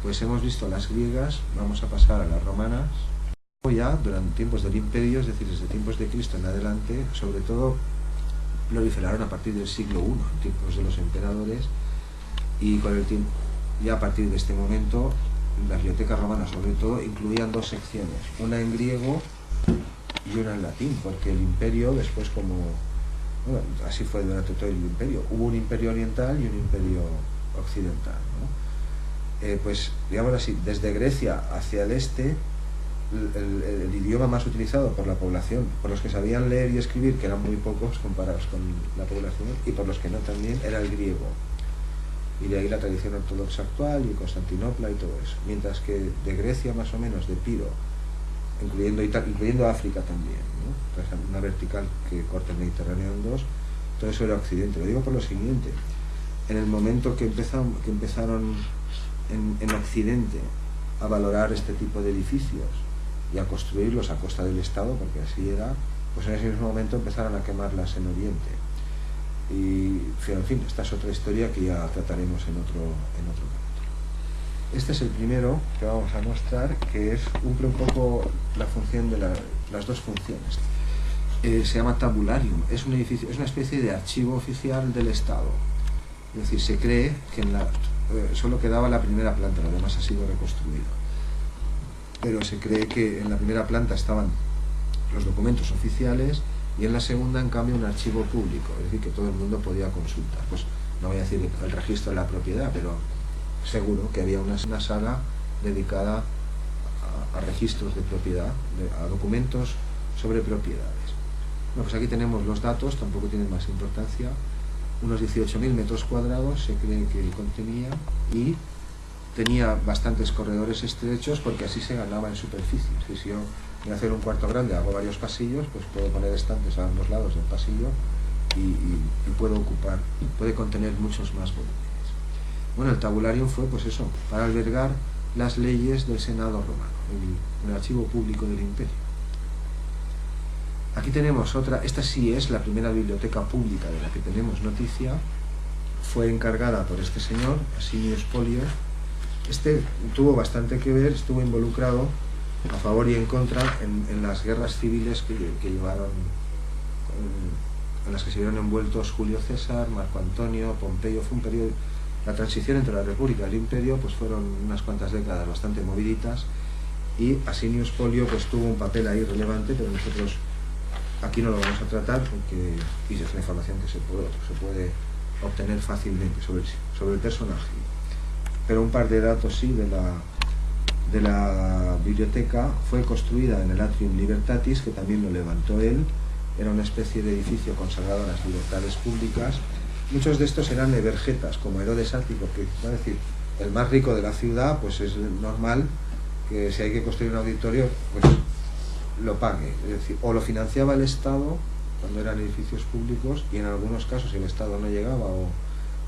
Pues hemos visto las griegas, vamos a pasar a las romanas. Ya durante tiempos del Imperio, es decir, desde tiempos de Cristo en adelante, sobre todo proliferaron a partir del siglo I, en tiempos de los emperadores, y con el tiempo, ya a partir de este momento, las bibliotecas romanas sobre todo incluían dos secciones, una en griego y una en latín, porque el imperio después, como bueno, así fue durante todo el imperio, hubo un imperio oriental y un imperio occidental, ¿no? Pues digamos así, desde Grecia hacia el este, el idioma más utilizado por la población, por los que sabían leer y escribir, que eran muy pocos comparados con la población, y por los que no también, era el griego. Y de ahí la tradición ortodoxa actual y Constantinopla y todo eso. Mientras que de Grecia más o menos, de Piro, incluyendo África también, ¿no? Entonces, una vertical que corta el Mediterráneo en dos, todo eso era Occidente. Lo digo por lo siguiente, en el momento que empezaron en Occidente a valorar este tipo de edificios y a construirlos a costa del Estado, porque así era, pues en ese mismo momento empezaron a quemarlas en Oriente. Y en fin, esta es otra historia que ya trataremos en otro capítulo. Este es el primero que vamos a mostrar, que cumple un poco la función de las dos funciones. Se llama tabularium, es un edificio, es una especie de archivo oficial del Estado. Es decir, se cree que solo quedaba la primera planta, lo demás ha sido reconstruido. Pero se cree que en la primera planta estaban los documentos oficiales y en la segunda, en cambio, un archivo público, es decir, que todo el mundo podía consultar. Pues no voy a decir el registro de la propiedad, pero seguro que había una sala dedicada a registros de propiedad, a documentos sobre propiedades. Bueno, pues aquí tenemos los datos, tampoco tienen más importancia. Unos 18.000 metros cuadrados se cree que contenía, y tenía bastantes corredores estrechos porque así se ganaba en superficie. Si yo voy a hacer un cuarto grande, hago varios pasillos, pues puedo poner estantes a ambos lados del pasillo y puede contener muchos más volúmenes. Bueno, el tabularium fue pues eso, para albergar las leyes del Senado romano, el archivo público del imperio. Aquí tenemos otra, esta sí es la primera biblioteca pública de la que tenemos noticia, fue encargada por este señor, Asinius Polio. Este tuvo bastante que ver, estuvo involucrado a favor y en contra en las guerras civiles que llevaron, en las que se vieron envueltos Julio César, Marco Antonio, Pompeyo. Fue un periodo, la transición entre la República y el Imperio, pues fueron unas cuantas décadas bastante moviditas, y Asinius Polio pues tuvo un papel ahí relevante, pero nosotros aquí no lo vamos a tratar porque es una información que se puede obtener fácilmente sobre el personaje. Pero un par de datos sí de la biblioteca. Fue construida en el Atrium Libertatis, que también lo levantó él. Era una especie de edificio consagrado a las libertades públicas. Muchos de estos eran evergetas, como Herodes Ático, que va a decir, el más rico de la ciudad, pues es normal que si hay que construir un auditorio, pues lo pague. Es decir, o lo financiaba el Estado cuando eran edificios públicos, y en algunos casos si el Estado no llegaba, o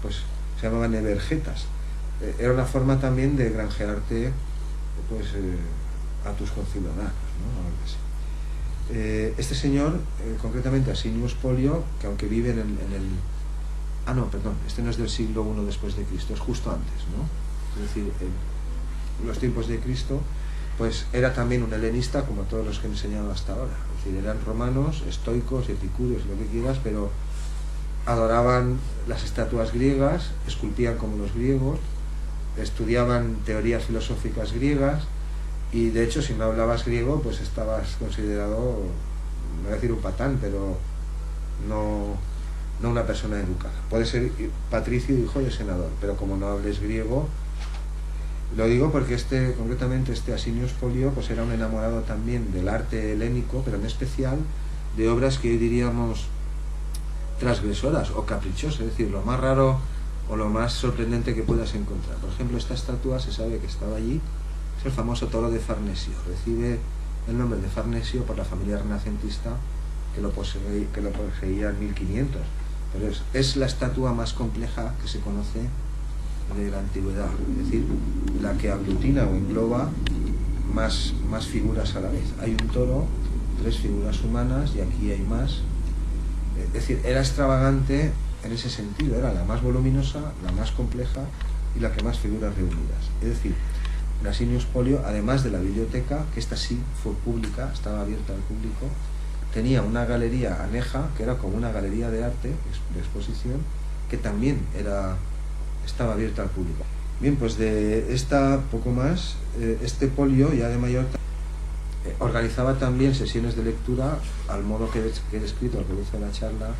pues se llamaban evergetas. Era una forma también de granjearte pues a tus conciudadanos, ¿no? Este señor, concretamente Asinius Polio, que aunque vive en el... Ah, no, perdón, este no es del siglo I después de Cristo, es justo antes, ¿no? Es decir, en los tiempos de Cristo, pues era también un helenista como todos los que he enseñado hasta ahora. Es decir, eran romanos, estoicos, epicúreos, lo que quieras, pero adoraban las estatuas griegas, esculpían como los griegos, estudiaban teorías filosóficas griegas, y de hecho si no hablabas griego pues estabas considerado, no voy a decir un patán, pero no una persona educada. Puede ser patricio, hijo de senador, pero como no hables griego. Lo digo porque concretamente este Asinius Polio pues era un enamorado también del arte helénico, pero en especial de obras que hoy diríamos transgresoras o caprichosas, es decir, lo más raro o lo más sorprendente que puedas encontrar. Por ejemplo, esta estatua se sabe que estaba allí, es el famoso toro de Farnesio. Recibe el nombre de Farnesio por la familia renacentista que lo poseía en 1500. Pero es la estatua más compleja que se conoce de la antigüedad, es decir, la que aglutina o engloba más figuras a la vez. Hay un toro, 3 figuras humanas, y aquí hay más. Es decir, era extravagante en ese sentido, era la más voluminosa, la más compleja y la que más figuras reunidas. Es decir, la Sinius Polio, además de la biblioteca, que esta sí fue pública, estaba abierta al público, tenía una galería aneja, que era como una galería de arte, de exposición, que también estaba abierta al público. Bien, pues de esta poco más, este Polio ya de mayor organizaba también sesiones de lectura al modo que he descrito al comienzo de la charla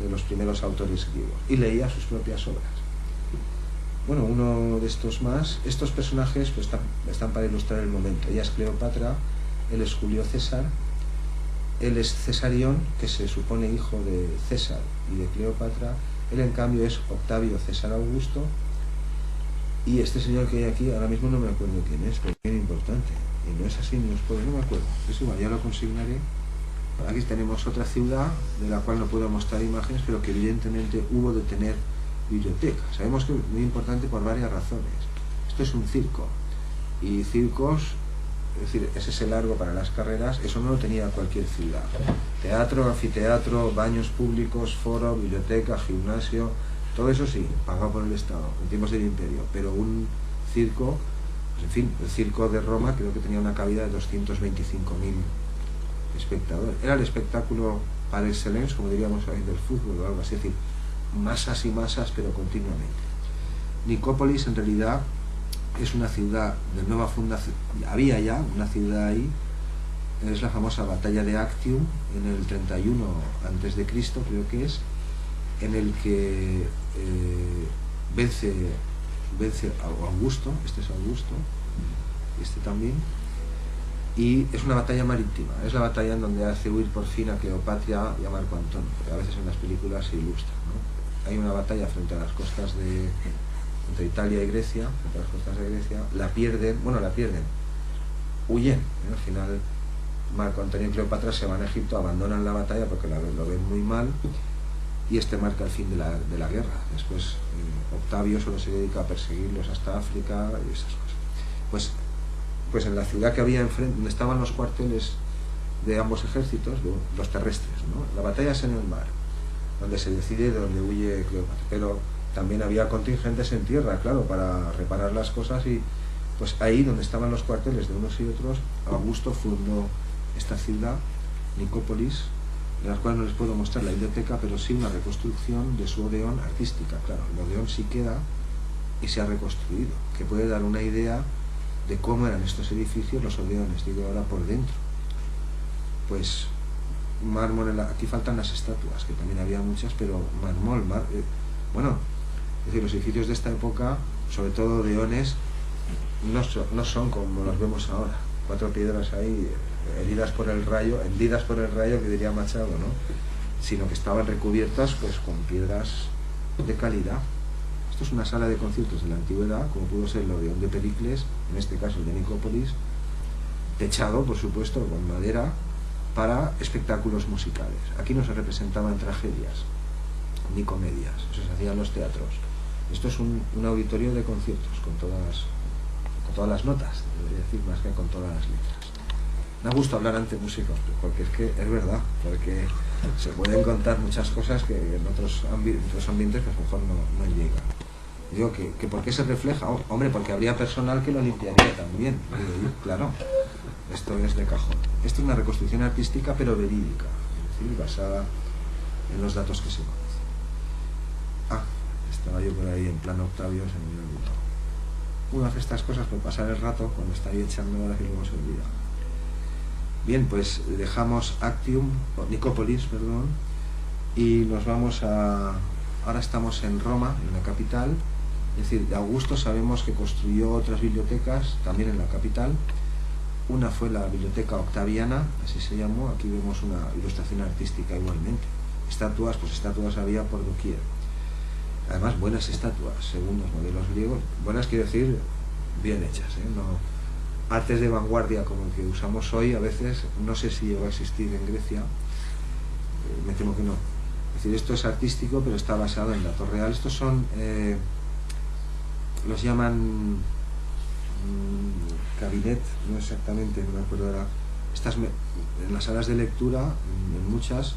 de los primeros autores griegos, y leía sus propias obras. Bueno, uno de estos más, estos personajes pues están para ilustrar el momento. Ella es Cleopatra, él es Julio César, él es Cesarión, que se supone hijo de César y de Cleopatra, él en cambio es Octavio César Augusto, y este señor que hay aquí, ahora mismo no me acuerdo quién es, pero es bien importante, y no es así, no me acuerdo, es igual, ya lo consignaré. Aquí tenemos otra ciudad de la cual no puedo mostrar imágenes, pero que evidentemente hubo de tener biblioteca. Sabemos que es muy importante por varias razones. Esto es un circo, y circos, es decir, ese largo para las carreras, eso no lo tenía cualquier ciudad. Teatro, anfiteatro, baños públicos, foro, biblioteca, gimnasio, todo eso sí, pagado por el Estado en tiempos del Imperio, pero un circo, pues en fin, el circo de Roma creo que tenía una cabida de 225.000 espectadores. Era el espectáculo par excellence, como diríamos hoy, del fútbol o algo así, es decir, masas y masas, pero continuamente. Nicópolis en realidad es una ciudad de nueva fundación, había ya una ciudad ahí, es la famosa batalla de Actium en el 31 a.C., creo que es, en el que vence a Augusto, este es Augusto, este también, y es una batalla marítima, es la batalla en donde hace huir por fin a Cleopatra y a Marco Antonio, porque a veces en las películas se ilustra, ¿no? Hay una batalla frente a las costas entre Italia y Grecia, frente a las costas de Grecia, la pierden, huyen, ¿eh? Al final Marco Antonio y Cleopatra se van a Egipto, abandonan la batalla porque lo ven muy mal, y este marca el fin de la guerra. Después Octavio solo se dedica a perseguirlos hasta África y esas cosas. Pues en la ciudad que había enfrente, donde estaban los cuarteles de ambos ejércitos, los terrestres, ¿no? La batalla es en el mar, donde se decide de dónde huye Cleopatra, pero también había contingentes en tierra, claro, para reparar las cosas, y pues ahí donde estaban los cuarteles de unos y otros, Augusto fundó esta ciudad, Nicópolis, de las cuales no les puedo mostrar la biblioteca, pero sí una reconstrucción de su Odeón artística. Claro, el Odeón sí queda y se ha reconstruido, que puede dar una idea de cómo eran estos edificios, los Odeones, digo ahora por dentro. Pues mármol, aquí faltan las estatuas, que también había muchas, pero mármol, bueno, es decir, los edificios de esta época, sobre todo Odeones, no son como los vemos ahora, 4 piedras ahí, hendidas por el rayo, que diría Machado, ¿no? Sino que estaban recubiertas pues con piedras de calidad. Esto es una sala de conciertos de la antigüedad, como pudo ser el Odeón de Pericles, en este caso el de Nicópolis, techado, por supuesto, con madera, para espectáculos musicales. Aquí no se representaban tragedias ni comedias, eso se hacía en los teatros. Esto es un auditorio de conciertos con todas las notas, debería decir, más que con todas las letras. Me ha gustado hablar ante músicos, porque es que es verdad, porque se pueden contar muchas cosas que en otros ambientes que a lo mejor no llegan. Digo que ¿por qué se refleja? Hombre, porque habría personal que lo limpiaría también. Claro, esto es de cajón. Esto es una reconstrucción artística, pero verídica, es decir, basada en los datos que se conocen. Estaba yo por ahí en plan Octavio, se me había olvidado. Uno hace estas cosas por pasar el rato cuando está ahí echando horas y luego se olvida. Bien, pues dejamos Nicópolis, perdón, y nos vamos ahora estamos en Roma, en la capital. Es decir, de Augusto sabemos que construyó otras bibliotecas también en la capital. Una fue la Biblioteca Octaviana, así se llamó. Aquí vemos una ilustración artística igualmente. Estatuas, pues estatuas había por doquier. Además, buenas estatuas, según los modelos griegos. Buenas quiero decir, bien hechas, ¿eh? No artes de vanguardia como el que usamos hoy, a veces, no sé si llegó a existir en Grecia, me temo que no. Es decir, esto es artístico, pero está basado en datos reales. Estos son, los llaman cabinet, no exactamente, no me acuerdo ahora. Estas, en las salas de lectura, en muchas,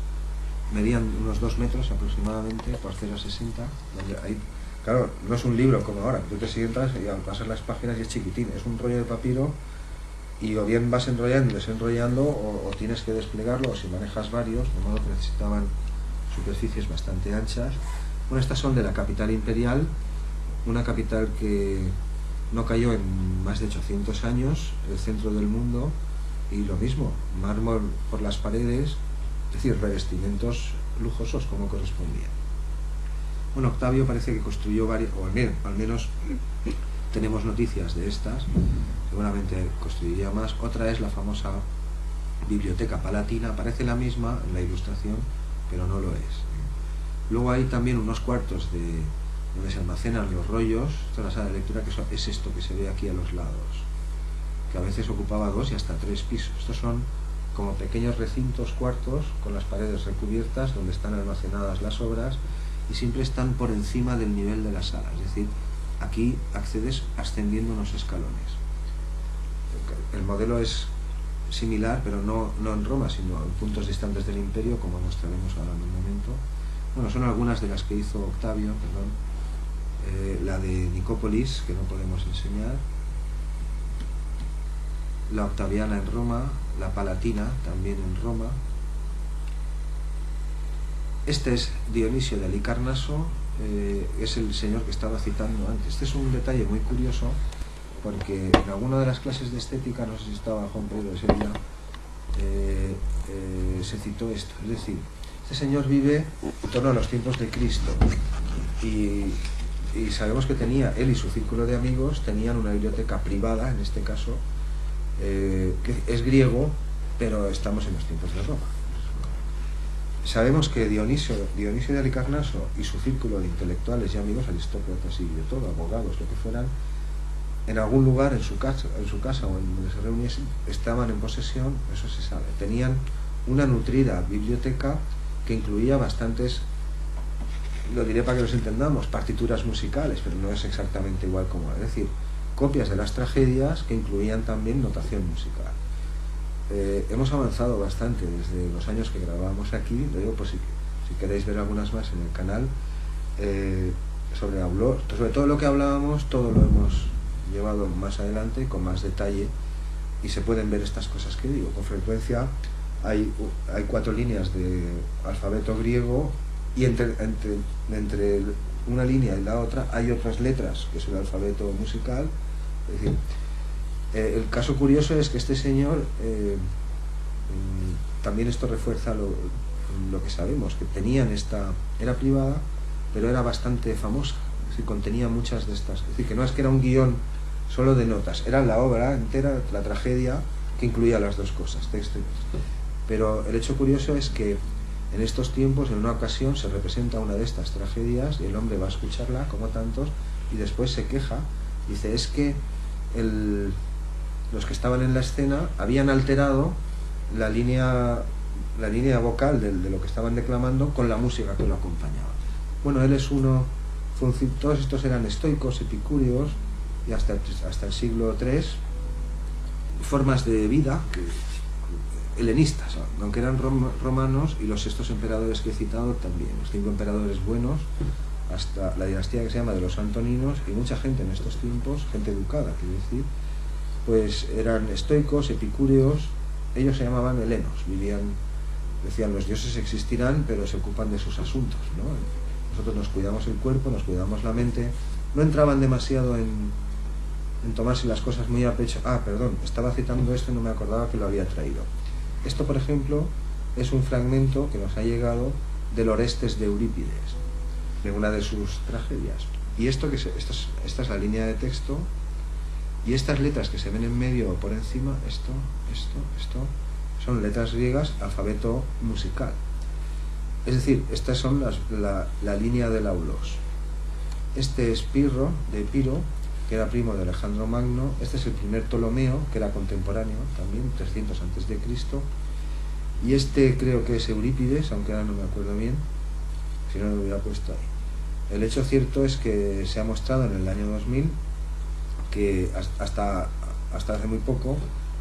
medían unos 2 metros aproximadamente por 0,60, donde hay Claro, no es un libro como ahora, tú te sientas y pasas las páginas y es chiquitín, es un rollo de papiro y o bien vas enrollando y desenrollando o tienes que desplegarlo, o si manejas varios, de modo que necesitaban superficies bastante anchas. Bueno, estas son de la capital imperial, una capital que no cayó en más de 800 años, el centro del mundo, y lo mismo, mármol por las paredes, es decir, revestimientos lujosos como correspondía. Bueno, Octavio parece que construyó varias, o al menos tenemos noticias de estas, seguramente construiría más. Otra es la famosa Biblioteca Palatina, parece la misma en la ilustración, pero no lo es. Luego hay también unos cuartos donde se almacenan los rollos. Esta es la sala de lectura, que es esto que se ve aquí a los lados, que a veces ocupaba 2 y hasta 3 pisos. Estos son como pequeños recintos, cuartos, con las paredes recubiertas, donde están almacenadas las obras, y siempre están por encima del nivel de la sala, es decir, aquí accedes ascendiendo unos escalones. El modelo es similar, pero no en Roma, sino en puntos distantes del imperio, como mostraremos ahora en un momento. Bueno, son algunas de las que hizo Octavio, la de Nicópolis, que no podemos enseñar, la Octaviana en Roma, la Palatina también en Roma. Este es Dionisio de Halicarnaso, es el señor que estaba citando antes. Este es un detalle muy curioso, porque en alguna de las clases de estética, no sé si estaba Juan Pedro ese día, se citó esto. Es decir, este señor vive en torno a los tiempos de Cristo, y sabemos que él y su círculo de amigos tenían una biblioteca privada, en este caso, que es griego, pero estamos en los tiempos de Roma. Sabemos que Dionisio de Halicarnaso y su círculo de intelectuales y amigos, aristócratas y de todo, abogados, lo que fueran, en algún lugar en su casa o en donde se reuniesen, estaban en posesión, eso se sabe, tenían una nutrida biblioteca que incluía bastantes, lo diré para que los entendamos, partituras musicales, pero no es exactamente igual como, es decir, copias de las tragedias que incluían también notación musical. Hemos avanzado bastante desde los años que grabábamos aquí, lo digo pues si queréis ver algunas más en el canal, sobre todo lo que hablábamos, todo lo hemos llevado más adelante, con más detalle, y se pueden ver estas cosas que digo. Con frecuencia hay 4 líneas de alfabeto griego, y entre una línea y la otra hay otras letras, que es el alfabeto musical. Es decir, el caso curioso es que este señor, también esto refuerza lo que sabemos, que era privada, pero era bastante famosa, es decir, contenía muchas de estas, es decir, que no es que era un guión solo de notas, era la obra entera, la tragedia, que incluía las dos cosas, texto y música. Pero el hecho curioso es que en estos tiempos, en una ocasión, se representa una de estas tragedias y el hombre va a escucharla, como tantos, y después se queja, dice, es que los que estaban en la escena habían alterado la línea vocal de lo que estaban declamando con la música que lo acompañaba. Bueno, él es todos estos eran estoicos, epicúreos, y hasta el siglo III, formas de vida helenistas, aunque eran romanos, y estos emperadores que he citado también, los 5 emperadores buenos, hasta la dinastía que se llama de los Antoninos, y mucha gente en estos tiempos, gente educada, quiero decir, pues eran estoicos, epicúreos. Ellos se llamaban helenos, decían, los dioses existirán, pero se ocupan de sus asuntos, ¿no? Nosotros nos cuidamos el cuerpo, nos cuidamos la mente. No entraban demasiado en tomarse las cosas muy a pecho. Perdón, estaba citando esto y no me acordaba que lo había traído. Esto, por ejemplo, es un fragmento que nos ha llegado del Orestes de Eurípides, de una de sus tragedias. Y esta es la línea de texto, y estas letras que se ven en medio o por encima, esto, son letras griegas, alfabeto musical. Es decir, estas son la línea del aulos. Este es Pirro, de Epiro, que era primo de Alejandro Magno. Este es el primer Ptolomeo, que era contemporáneo también, 300 a.C. Y este creo que es Eurípides, aunque ahora no me acuerdo bien, si no lo hubiera puesto ahí. El hecho cierto es que se ha mostrado en el año 2000 que hasta hace muy poco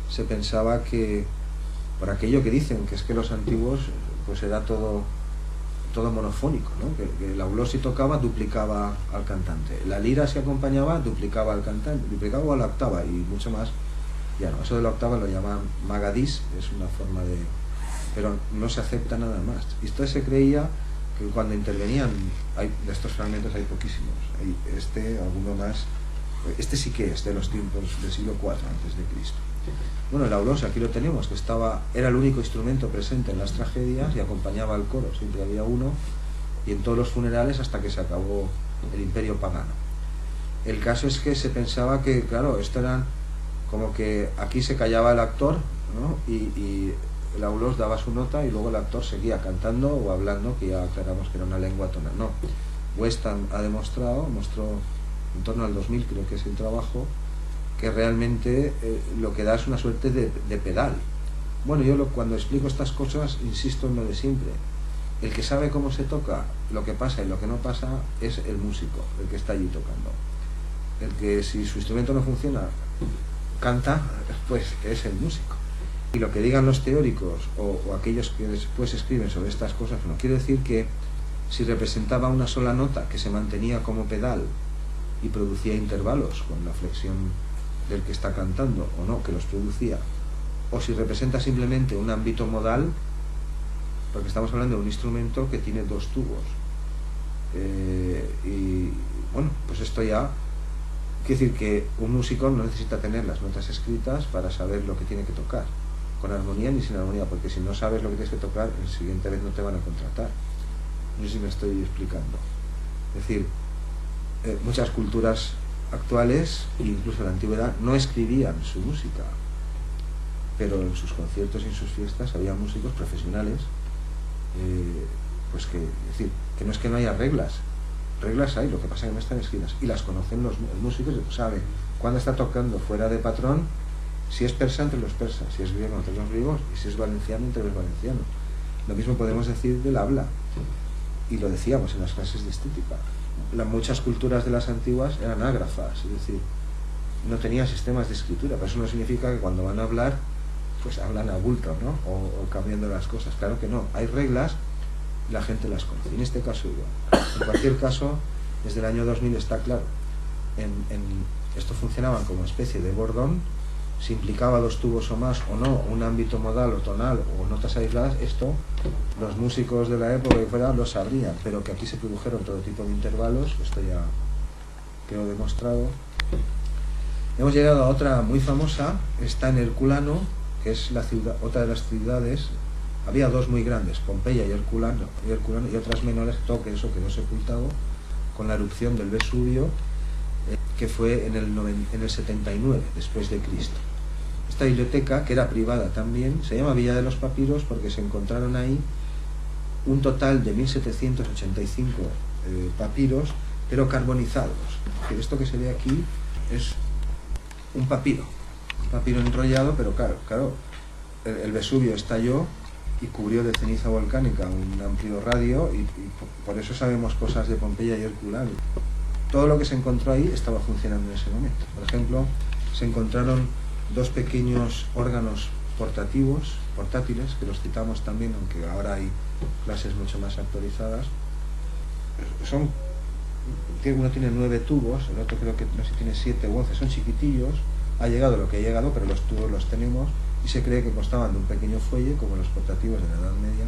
se pensaba que, por aquello que dicen, que es que los antiguos, pues era todo todo monofónico, ¿no? Que el auló si tocaba duplicaba al cantante, la lira si acompañaba duplicaba al cantante, duplicaba o a la octava y mucho más. Ya no, eso de la octava lo llaman magadís, es una forma de... pero no se acepta nada más. Y esto se creía que cuando intervenían, de estos fragmentos hay poquísimos, hay alguno más, este sí que es de los tiempos del siglo IV a.C. Bueno, el auló, aquí lo tenemos, que era el único instrumento presente en las tragedias y acompañaba al coro, siempre había uno, y en todos los funerales hasta que se acabó el imperio pagano. El caso es que se pensaba que, claro, esto eran como que aquí se callaba el actor, ¿no? y el auló daba su nota y luego el actor seguía cantando o hablando, que ya aclaramos que era una lengua tonal. No, Weston mostró en torno al 2000, creo que es el trabajo, que realmente lo que da es una suerte de pedal. Bueno, yo cuando explico estas cosas insisto en lo de siempre. El que sabe cómo se toca, lo que pasa y lo que no pasa es el músico, el que está allí tocando. El que si su instrumento no funciona, canta, pues es el músico. Y lo que digan los teóricos o aquellos que después escriben sobre estas cosas, no quiere decir que si representaba una sola nota que se mantenía como pedal y producía intervalos con la flexión del que está cantando o no, que los producía, o si representa simplemente un ámbito modal, porque estamos hablando de un instrumento que tiene dos tubos. Y bueno, pues esto ya quiere decir que un músico no necesita tener las notas escritas para saber lo que tiene que tocar, con armonía ni sin armonía, porque si no sabes lo que tienes que tocar, el siguiente vez no te van a contratar. No sé si me estoy explicando. Es decir, muchas culturas actuales, incluso en la antigüedad, no escribían su música, pero en sus conciertos y en sus fiestas había músicos profesionales, pues que, es decir, que no es que no haya reglas hay, lo que pasa es que no están escritas, y las conocen los músicos, sabe cuándo está tocando fuera de patrón, si es persa entre los persas, si es griego entre los griegos, y si es valenciano entre los valencianos. Lo mismo podemos decir del habla, y lo decíamos en las clases de estética. Muchas culturas de las antiguas eran ágrafas, es decir, no tenían sistemas de escritura, pero eso no significa que cuando van a hablar, pues hablan a bulto, ¿no? O cambiando las cosas. Claro que no, hay reglas, la gente las conoce, y en este caso igual. En cualquier caso, desde el año 2000 está claro, esto funcionaba como especie de bordón, si implicaba dos tubos o más o no, un ámbito modal o tonal o notas aisladas, esto los músicos de la época que fuera lo sabrían, pero que aquí se produjeron todo tipo de intervalos, esto ya quedó demostrado. Hemos llegado a otra muy famosa, está en Herculano, que es otra de las ciudades. Había dos muy grandes, Pompeya y Herculano, y otras menores, todo que eso quedó sepultado con la erupción del Vesubio, que fue en el 79 después de Cristo. Esta biblioteca, que era privada también, se llama Villa de los Papiros porque se encontraron ahí un total de 1785 papiros, pero carbonizados. Esto que se ve aquí es un papiro enrollado, pero claro, el Vesubio estalló y cubrió de ceniza volcánica un amplio radio, y por eso sabemos cosas de Pompeya y Herculano. Todo lo que se encontró ahí estaba funcionando en ese momento. Por ejemplo, se encontraron dos pequeños órganos portátiles, que los citamos también, aunque ahora hay clases mucho más actualizadas. Uno tiene 9 tubos, el otro creo que no sé si tiene 7 u 11, son chiquitillos. Ha llegado lo que ha llegado, pero los tubos los tenemos, y se cree que constaban de un pequeño fuelle, como los portativos de la Edad Media,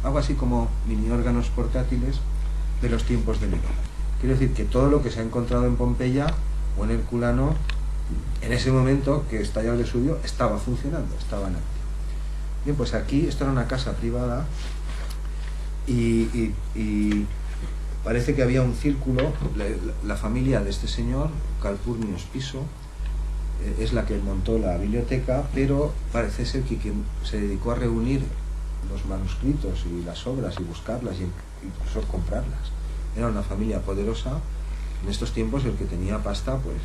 algo así como mini órganos portátiles de los tiempos de Nerón. Quiero decir que todo lo que se ha encontrado en Pompeya o en Herculano, en ese momento que estalló el Vesubio, estaba funcionando, estaba en activo. Bien, pues aquí, esto era una casa privada, y parece que había un círculo. La familia de este señor, Calpurnius Piso, es la que montó la biblioteca, pero parece ser que quien se dedicó a reunir los manuscritos y las obras y buscarlas y incluso comprarlas era una familia poderosa. En estos tiempos el que tenía pasta pues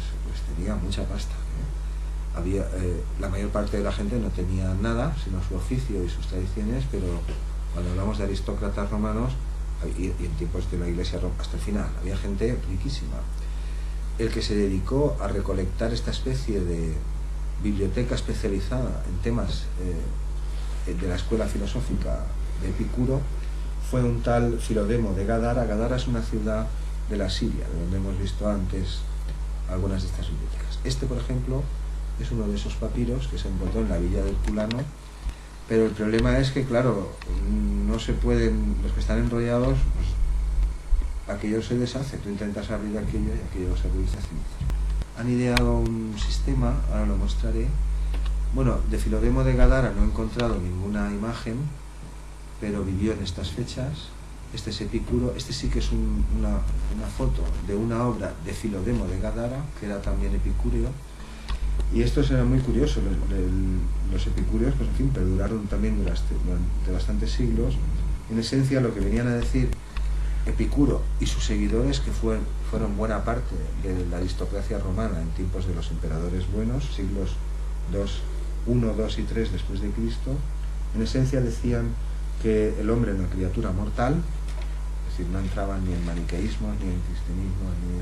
tenía mucha pasta, ¿eh? La mayor parte de la gente no tenía nada sino su oficio y sus tradiciones, pero cuando hablamos de aristócratas romanos y en tiempos de la Iglesia hasta el final había gente riquísima. El que se dedicó a recolectar esta especie de biblioteca especializada en temas de la escuela filosófica de Epicuro fue un tal Filodemo de Gadara. Gadara es una ciudad de la Siria, de donde hemos visto antes algunas de estas bibliotecas. Este, por ejemplo, es uno de esos papiros que se encontró en la villa de Herculano, pero el problema es que, claro, no se pueden, los que están enrollados, pues aquello se deshace, tú intentas abrir aquello y aquello se reduce a cenizas. Han ideado un sistema, ahora lo mostraré. Bueno, de Filodemo de Gadara no he encontrado ninguna imagen, pero vivió en estas fechas. Este es Epicuro, este sí que es una foto de una obra de Filodemo de Gadara, que era también epicúreo. Y estos eran muy curiosos, los epicúreos, pues en fin, perduraron también durante bastantes siglos. En esencia, lo que venían a decir Epicuro y sus seguidores, que fueron buena parte de la aristocracia romana en tiempos de los emperadores buenos, siglos 1, 2 y 3 después de Cristo, en esencia decían que el hombre era una criatura mortal, es decir, no entraban ni en maniqueísmo, ni en cristianismo, ni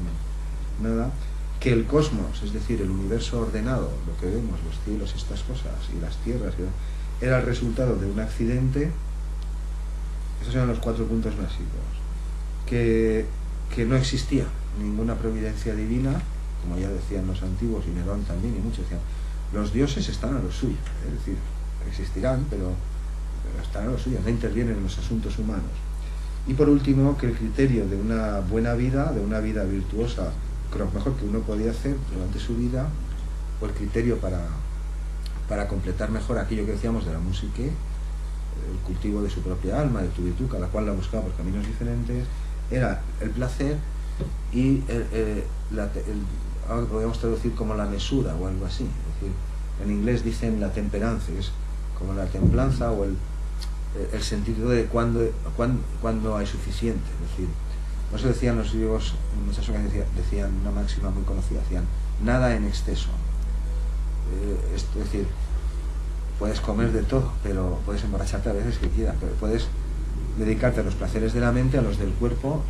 en nada, que el cosmos, es decir, el universo ordenado, lo que vemos, los cielos, estas cosas, y las tierras, era el resultado de un accidente. Esos eran los 4 puntos básicos. Que no existía ninguna providencia divina, como ya decían los antiguos, y Nerón también, y muchos decían, los dioses están a lo suyo, es decir, existirán, pero están a lo suyo, no intervienen en los asuntos humanos. Y por último, que el criterio de una buena vida, de una vida virtuosa, lo mejor que uno podía hacer durante su vida, o el criterio para completar mejor aquello que decíamos de la música, el cultivo de su propia alma, de tu virtud, cada cual la buscaba por caminos diferentes, era el placer y ahora podemos traducir como la mesura o algo así. Es decir, en inglés dicen la temperancia, es como la templanza o el sentido de cuando hay suficiente. Es decir, no se decían los griegos, en muchas ocasiones decían una máxima muy conocida, decían nada en exceso. Es decir, puedes comer de todo, pero puedes emborracharte a veces que quieras, pero puedes dedicarte a los placeres de la mente, a los del cuerpo,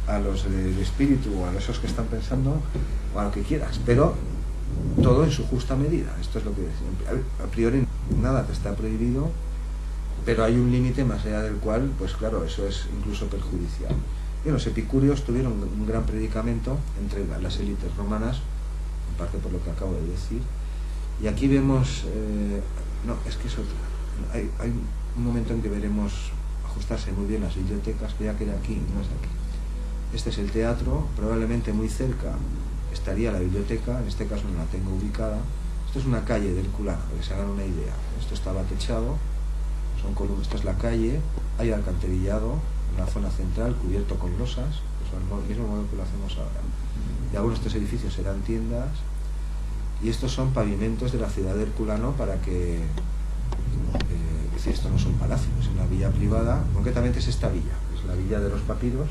a los del espíritu, o a esos que están pensando, o a lo que quieras, pero todo en su justa medida. Esto es lo que decían. A priori nada te está prohibido, pero hay un límite más allá del cual, pues claro, eso es incluso perjudicial. Y los epicúreos tuvieron un gran predicamento entre las élites romanas, en parte por lo que acabo de decir. Y aquí vemos, no, es que es otra. Hay un momento en que veremos ajustarse muy bien las bibliotecas, que ya queda aquí, no es aquí. Este es el teatro, probablemente muy cerca estaría la biblioteca, en este caso no la tengo ubicada. Esto es una calle de Herculano, para que se hagan una idea. Esto estaba techado, son columnas, esta es la calle, hay alcantarillado en la zona central, cubierto con losas, pues al mismo modo que lo hacemos ahora. Y algunos de estos edificios serán tiendas, y estos son pavimentos de la ciudad de Herculano para que, es decir, esto no son palacios, es una villa privada, concretamente es esta villa, es la villa de los papiros,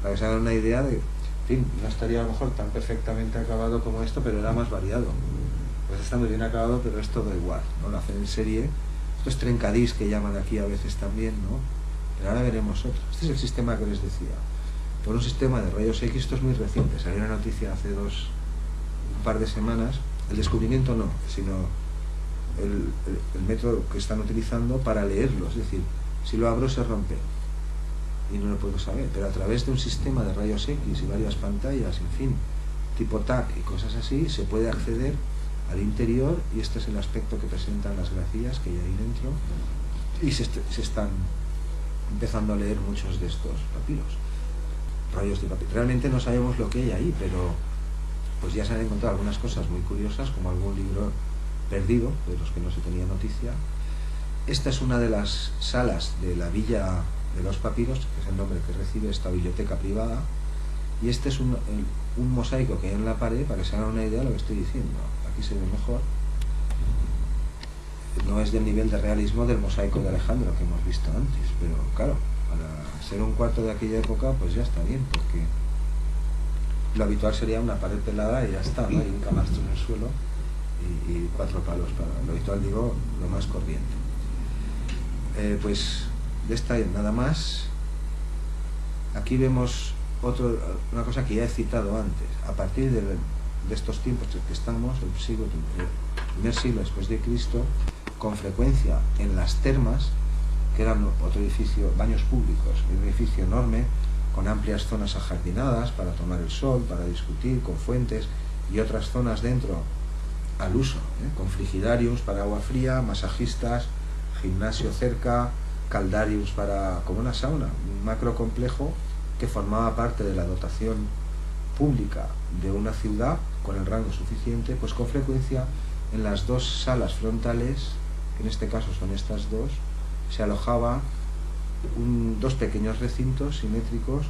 para que se hagan una idea de, en fin, no estaría a lo mejor tan perfectamente acabado como esto, pero era más variado. Pues está muy bien acabado, pero es todo igual, ¿no? Lo hacen en serie. Esto es trencadís, que llaman aquí a veces también, ¿no? Pero ahora veremos otro. Este es el sistema que les decía. Por un sistema de rayos X, esto es muy reciente. Salió una noticia hace un par de semanas. El descubrimiento no, sino el método que están utilizando para leerlo. Es decir, si lo abro se rompe y no lo puedo saber. Pero a través de un sistema de rayos X y varias pantallas, en fin, tipo TAC y cosas así, se puede acceder al interior, y este es el aspecto que presentan las grafías que hay ahí dentro, y se están empezando a leer muchos de estos papiros, rollos de papiro. Realmente no sabemos lo que hay ahí, pero pues ya se han encontrado algunas cosas muy curiosas, como algún libro perdido, de los que no se tenía noticia. Esta es una de las salas de la Villa de los Papiros, que es el nombre que recibe esta biblioteca privada, y este es un mosaico que hay en la pared, para que se hagan una idea de lo que estoy diciendo. Aquí se ve mejor. No es del nivel de realismo del mosaico de Alejandro que hemos visto antes, pero claro, para ser un cuarto de aquella época, pues ya está bien, porque lo habitual sería una pared pelada y ya está, ¿no? Hay un camastro en el suelo y 4 palos para lo habitual, digo, lo más corriente. Pues de esta nada más. Aquí vemos una cosa que ya he citado antes. A partir de estos tiempos en que estamos, el primer siglo después de Cristo, con frecuencia en las termas que era otro edificio, baños públicos, un edificio enorme, con amplias zonas ajardinadas para tomar el sol, para discutir, con fuentes, y otras zonas dentro al uso, con frigidariums para agua fría, masajistas, gimnasio cerca, caldariums para, como una sauna, un macro complejo que formaba parte de la dotación pública de una ciudad con el rango suficiente, pues con frecuencia en las dos salas frontales, que en este caso son estas dos, se alojaba dos pequeños recintos simétricos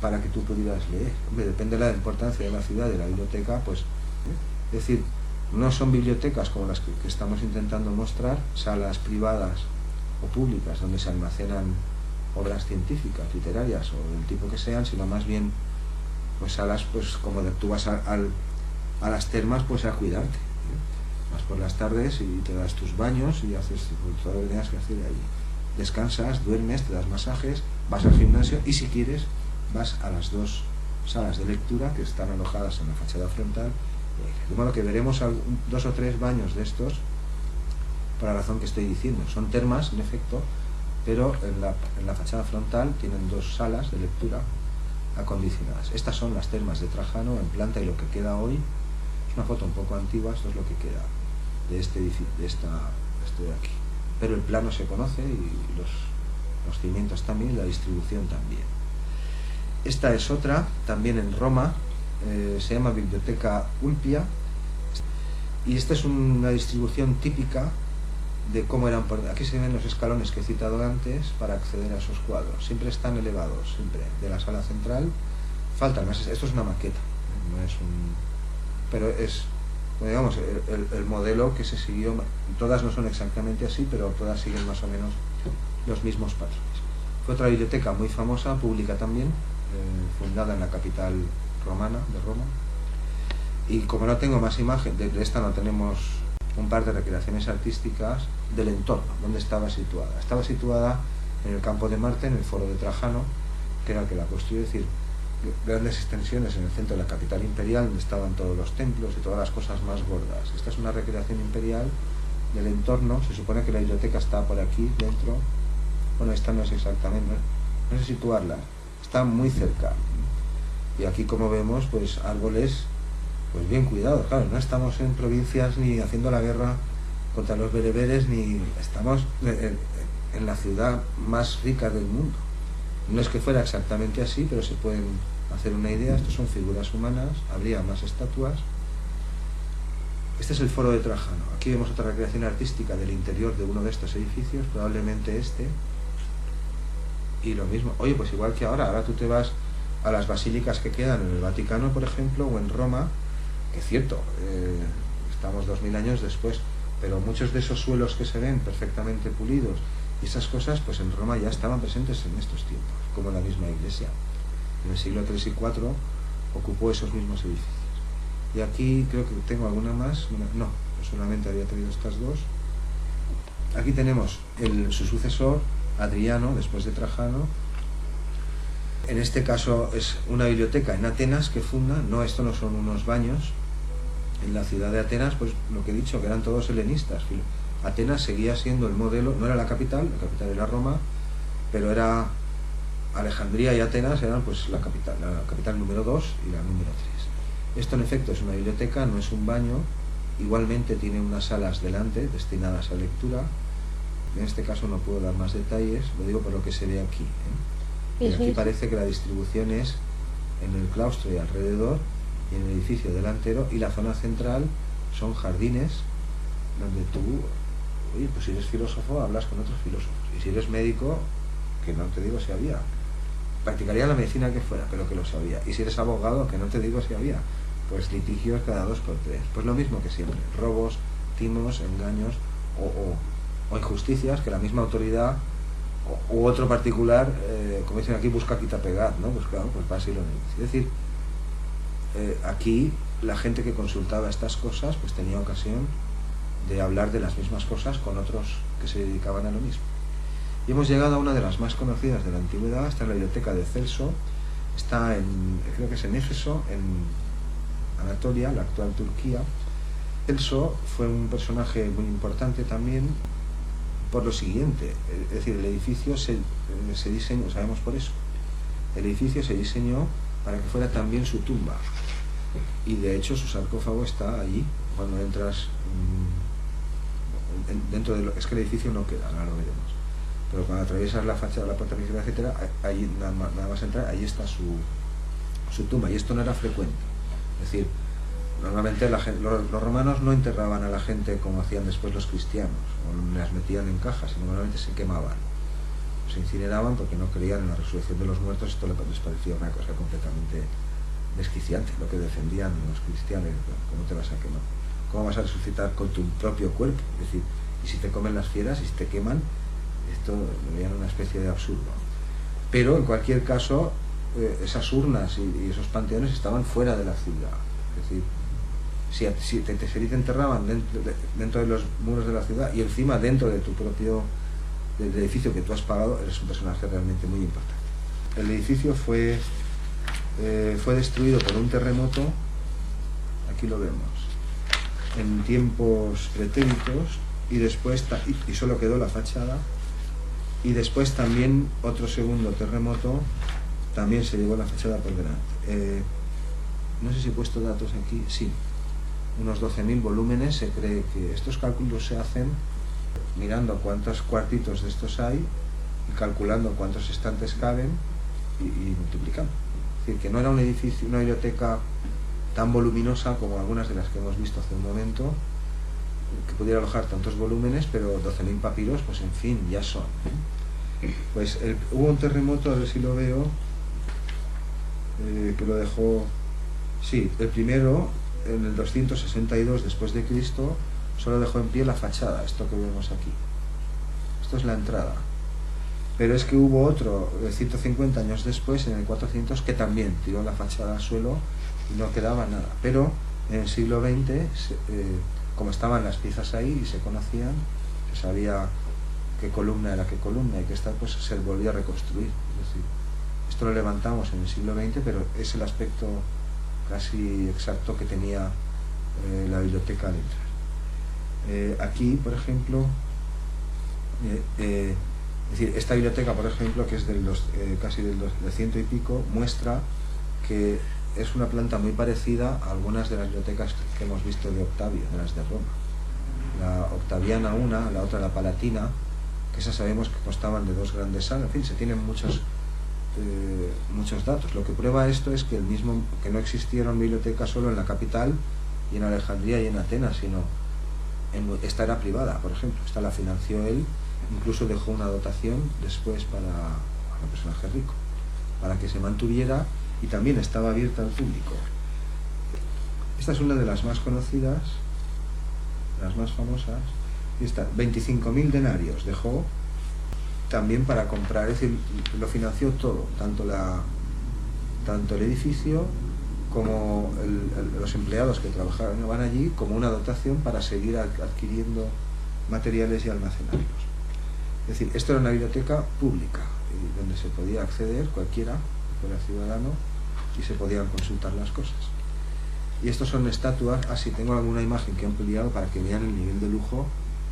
para que tú pudieras leer. Hombre, depende de la importancia de la ciudad, de la biblioteca, pues, es decir, no son bibliotecas como las que estamos intentando mostrar, salas privadas o públicas donde se almacenan obras científicas, literarias o del tipo que sean, sino más bien pues salas, pues como tú vas a las termas, pues a cuidarte, vas por las tardes y te das tus baños y haces todo lo que tengas que hacer allí, descansas, duermes, te das masajes, vas al gimnasio y si quieres vas a las dos salas de lectura que están alojadas en la fachada frontal, de modo que veremos dos o tres baños de estos por la razón que estoy diciendo. Son termas, en efecto, pero en la fachada frontal tienen dos salas de lectura acondicionadas. Estas son las termas de Trajano en planta, y lo que queda hoy es una foto un poco antigua. Esto es lo que queda de este edificio, de aquí. Pero el plano se conoce y los cimientos también, y la distribución también. Esta es otra, también en Roma, se llama Biblioteca Ulpia, y esta es una distribución típica de cómo eran. Aquí se ven los escalones que he citado antes para acceder a esos cuadros. Siempre están elevados, siempre, de la sala central. Faltan más. Esto es una maqueta, no es pero es, digamos, el modelo que se siguió. Todas no son exactamente así, pero todas siguen más o menos los mismos patrones. Fue otra biblioteca muy famosa, pública también, fundada en la capital romana, de Roma. Y como no tengo más imagen, de esta no tenemos un par de recreaciones artísticas del entorno, donde estaba situada. Estaba situada en el campo de Marte, en el foro de Trajano, que era el que la construyó, es decir, grandes extensiones en el centro de la capital imperial, donde estaban todos los templos y todas las cosas más gordas. Esta es una recreación imperial del entorno. Se supone que la biblioteca está por aquí dentro. Bueno, esta no es exactamente, no sé situarla, está muy cerca. Y aquí, como vemos, pues árboles pues bien cuidados. Claro, no estamos en provincias ni haciendo la guerra contra los bereberes, ni estamos en la ciudad más rica del mundo. No es que fuera exactamente así, pero se pueden hacer una idea. Estos son figuras humanas, habría más estatuas. Este es el foro de Trajano. Aquí vemos otra recreación artística del interior de uno de estos edificios, probablemente este. Y lo mismo, oye, pues igual que ahora tú te vas a las basílicas que quedan en el Vaticano, por ejemplo, o en Roma, que es cierto, estamos 2000 años después, pero muchos de esos suelos que se ven perfectamente pulidos y esas cosas, pues en Roma ya estaban presentes en estos tiempos, como la misma iglesia. En el siglo III y IV ocupó esos mismos edificios. Y aquí creo que tengo alguna más, no, solamente había traído estas dos. Aquí tenemos su sucesor, Adriano, después de Trajano. En este caso es una biblioteca en Atenas que funda. No, esto no son unos baños. En la ciudad de Atenas, pues lo que he dicho, que eran todos helenistas. Atenas seguía siendo el modelo, no era la capital era Roma, pero era Alejandría y Atenas eran pues la capital número 2 y la número 3. Esto en efecto es una biblioteca, no es un baño. Igualmente tiene unas salas delante destinadas a lectura. En este caso no puedo dar más detalles, lo digo por lo que se ve aquí. Y aquí parece que la distribución es en el claustro y alrededor, y en el edificio delantero, y la zona central son jardines donde tú, oye, pues si eres filósofo hablas con otros filósofos, y si eres médico, que no te digo si había, practicaría la medicina que fuera, pero que lo sabía, y si eres abogado, que no te digo si había, pues litigios cada 2 por 3, pues lo mismo que siempre, robos, timos, engaños o injusticias que la misma autoridad u otro particular, como dicen aquí, busca quita pegar, ¿no? Pues claro, pues va así lo mismo. Es decir, aquí la gente que consultaba estas cosas pues tenía ocasión de hablar de las mismas cosas con otros que se dedicaban a lo mismo. Y hemos llegado a una de las más conocidas de la antigüedad. Está en la biblioteca de Celso, está creo que es en Éfeso, en Anatolia, la actual Turquía. Celso fue un personaje muy importante también, por lo siguiente, es decir, el edificio se diseñó, sabemos por eso, el edificio se diseñó para que fuera también su tumba, y de hecho su sarcófago está allí. Cuando entras dentro de es que el edificio no queda, ahora lo veremos, pero cuando atraviesas la fachada, la puerta principal, etcétera, allí nada más entrar, allí está su tumba, y esto no era frecuente. Es decir, normalmente los romanos no enterraban a la gente como hacían después los cristianos, o las metían en cajas, sino normalmente se quemaban, se incineraban, porque no creían en la resurrección de los muertos. Esto les parecía una cosa completamente desquiciante, lo que defendían los cristianos. ¿Cómo te vas a quemar? ¿Cómo vas a resucitar con tu propio cuerpo? Es decir, y si te comen las fieras, y si te queman, esto lo veían una especie de absurdo. Pero en cualquier caso, esas urnas y esos panteones estaban fuera de la ciudad. Es decir, si te enterraban dentro de los muros de la ciudad, y encima dentro de tu propio del edificio que tú has pagado, eres un personaje realmente muy importante. El edificio fue destruido por un terremoto, aquí lo vemos, en tiempos pretéritos, y después y solo quedó la fachada, y después también otro segundo terremoto también se llevó la fachada por delante. No sé si he puesto datos aquí, sí, unos 12.000 volúmenes. Se cree que estos cálculos se hacen mirando cuántos cuartitos de estos hay y calculando cuántos estantes caben y multiplicando. Es decir, que no era un edificio, una biblioteca tan voluminosa como algunas de las que hemos visto hace un momento, que pudiera alojar tantos volúmenes, pero 12.000 papiros, pues en fin, ya son. Pues hubo un terremoto, a ver si lo veo, que lo dejó, sí, el primero, en el 262 después de Cristo, solo dejó en pie la fachada, esto que vemos aquí. Esto es la entrada. Pero es que hubo otro, 150 años después, en el 400, que también tiró la fachada al suelo y no quedaba nada. Pero en el siglo XX, como estaban las piezas ahí y se conocían, se sabía qué columna era qué columna y qué está, pues se volvió a reconstruir. Es decir, esto lo levantamos en el siglo XX, pero es el aspecto casi exacto que tenía la biblioteca al entrar. Aquí, por ejemplo, es decir, esta biblioteca, por ejemplo, que es casi del 100 y pico, muestra que es una planta muy parecida a algunas de las bibliotecas que hemos visto de Octavio, de las de Roma. La Octaviana una, la otra la Palatina, que esas sabemos que constaban de 2 grandes salas. En fin, se tienen muchos datos. Lo que prueba esto es que que no existieron bibliotecas solo en la capital y en Alejandría y en Atenas, sino esta era privada, por ejemplo. Esta la financió él, incluso dejó una dotación después para un personaje rico, para que se mantuviera, y también estaba abierta al público. Esta es una de las más conocidas, las más famosas. Esta, 25.000 denarios dejó también para comprar, es decir, lo financió todo, tanto el edificio como los empleados que trabajaban allí, como una dotación para seguir adquiriendo materiales y almacenarlos. Es decir, esto era una biblioteca pública, donde se podía acceder cualquiera, que fuera ciudadano, y se podían consultar las cosas. Y estos son estatuas. Así tengo alguna imagen que he ampliado para que vean el nivel de lujo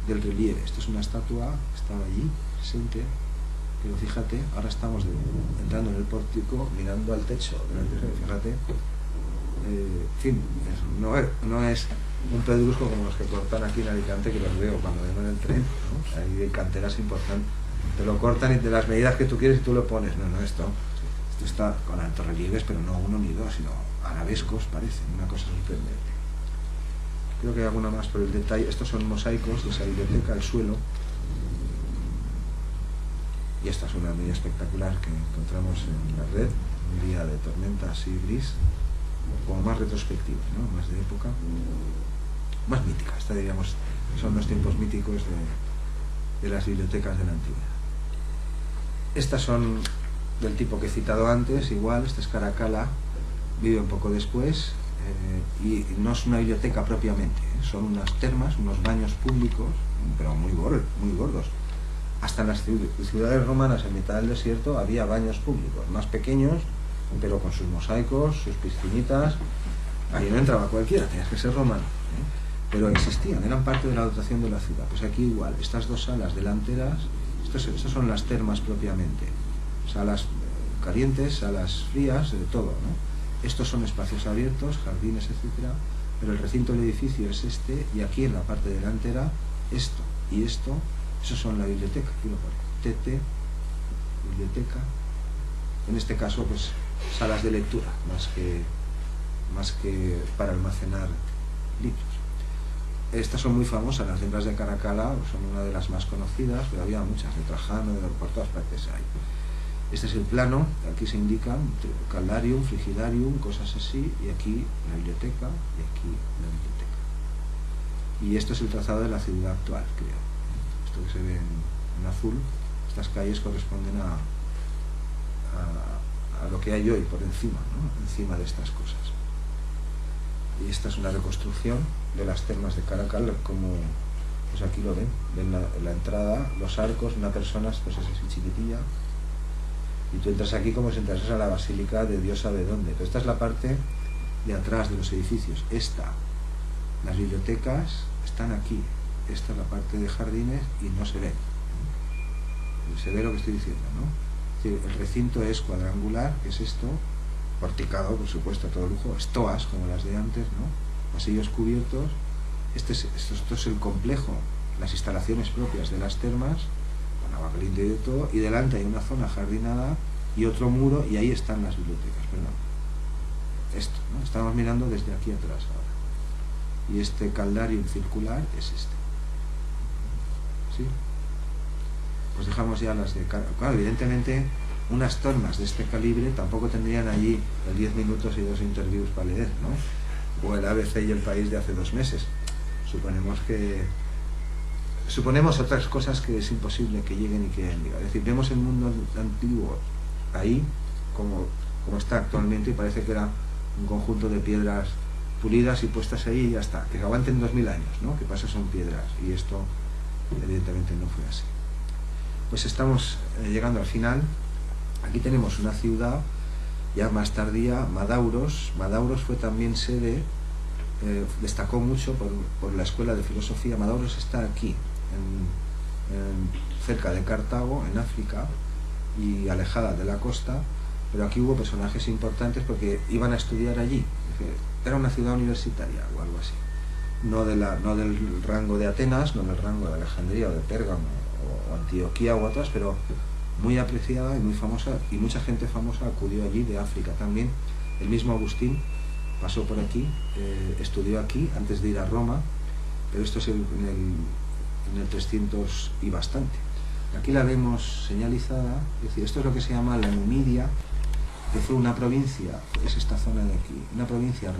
del relieve. Esto es una estatua que estaba allí, presente, pero fíjate, ahora estamos entrando en el pórtico, mirando al techo, fíjate, en fin, no es un pedrusco como los que cortan aquí en Alicante, que los veo cuando vengo en el tren, ¿no? Ahí de canteras importantes, te lo cortan y de las medidas que tú quieres y tú lo pones. No, esto está con altos relieves, pero no uno ni dos, sino arabescos, parecen, una cosa sorprendente. Creo que hay alguna más por el detalle. Estos son mosaicos de esa biblioteca, el suelo. Y esta es una muy espectacular que encontramos en la red, un día de tormenta así gris, como más retrospectiva, ¿no? Más de época, más mítica. Esta, diríamos, son los tiempos míticos de las bibliotecas de la antigüedad. Estas son del tipo que he citado antes, igual. Esta es Caracalla, vive un poco después, y no es una biblioteca propiamente, son unas termas, unos baños públicos, pero muy gordos. Hasta en las ciudades romanas, en mitad del desierto, había baños públicos, más pequeños, pero con sus mosaicos, sus piscinitas. Ahí no entraba cualquiera, tenías que ser romano, pero existían, eran parte de la dotación de la ciudad. Pues aquí igual, estas dos salas delanteras, estas son las termas propiamente, salas calientes, salas frías, de todo, ¿no? Estos son espacios abiertos, jardines, etcétera, pero el recinto del edificio es este, y aquí en la parte delantera, esto y esto, eso son la biblioteca, aquí lo pone, TT, biblioteca, en este caso pues salas de lectura, más que para almacenar libros. Estas son muy famosas, las hembras de Caracalla son una de las más conocidas, pero había muchas, de Trajano, por todas partes hay. Este es el plano, aquí se indican caldarium, frigidarium, cosas así, y aquí la biblioteca, y aquí la biblioteca. Y esto es el trazado de la ciudad actual, creo. Esto que se ve en azul, estas calles corresponden a lo que hay hoy por encima, ¿no? Encima de estas cosas. Y esta es una reconstrucción de las termas de Caracalla, como pues aquí lo ven la entrada, los arcos, una persona pues es así chiquitilla, y tú entras aquí como si entrases a la basílica de Dios sabe dónde. Pero esta es la parte de atrás de los edificios. Las bibliotecas están aquí, esta es la parte de jardines y no se ve. Se ve lo que estoy diciendo, ¿no? El recinto es cuadrangular, que es esto, porticado, por supuesto, a todo lujo, estoas como las de antes, ¿no? Pasillos cubiertos. Esto es el complejo, las instalaciones propias de las termas, con agua caliente y de todo, y delante hay una zona jardinada y otro muro, y ahí están las bibliotecas, perdón. Esto, ¿no? Estamos mirando desde aquí atrás ahora. Y este caldarium circular es este. ¿Sí? Pues dejamos ya las de Caracalla. Claro, evidentemente, unas termas de este calibre tampoco tendrían allí el 10 minutos y 2 interviews para leer, ¿no? O el ABC y el País de hace 2 meses. Suponemos otras cosas que es imposible que lleguen y que llegar. Es decir, vemos el mundo antiguo ahí, como está actualmente, y parece que era un conjunto de piedras pulidas y puestas ahí y ya está. Que aguanten 2000 años, ¿no? Que pasa son piedras. Y esto, evidentemente, no fue así. Pues estamos llegando al final. Aquí tenemos una ciudad ya más tardía, Madauros. Madauros fue también sede, destacó mucho por la escuela de filosofía. Madauros está aquí, cerca de Cartago, en África, y alejada de la costa, pero aquí hubo personajes importantes porque iban a estudiar allí. Era una ciudad universitaria o algo así. No del rango de Atenas, no del rango de Alejandría o de Pérgamo o Antioquía u otras, pero muy apreciada y muy famosa, y mucha gente famosa acudió allí de África también. El mismo Agustín pasó por aquí, estudió aquí antes de ir a Roma, pero esto es en el 300 y bastante. Aquí la vemos señalizada, es decir, esto es lo que se llama la Numidia, que fue una provincia, es esta zona de aquí, una provincia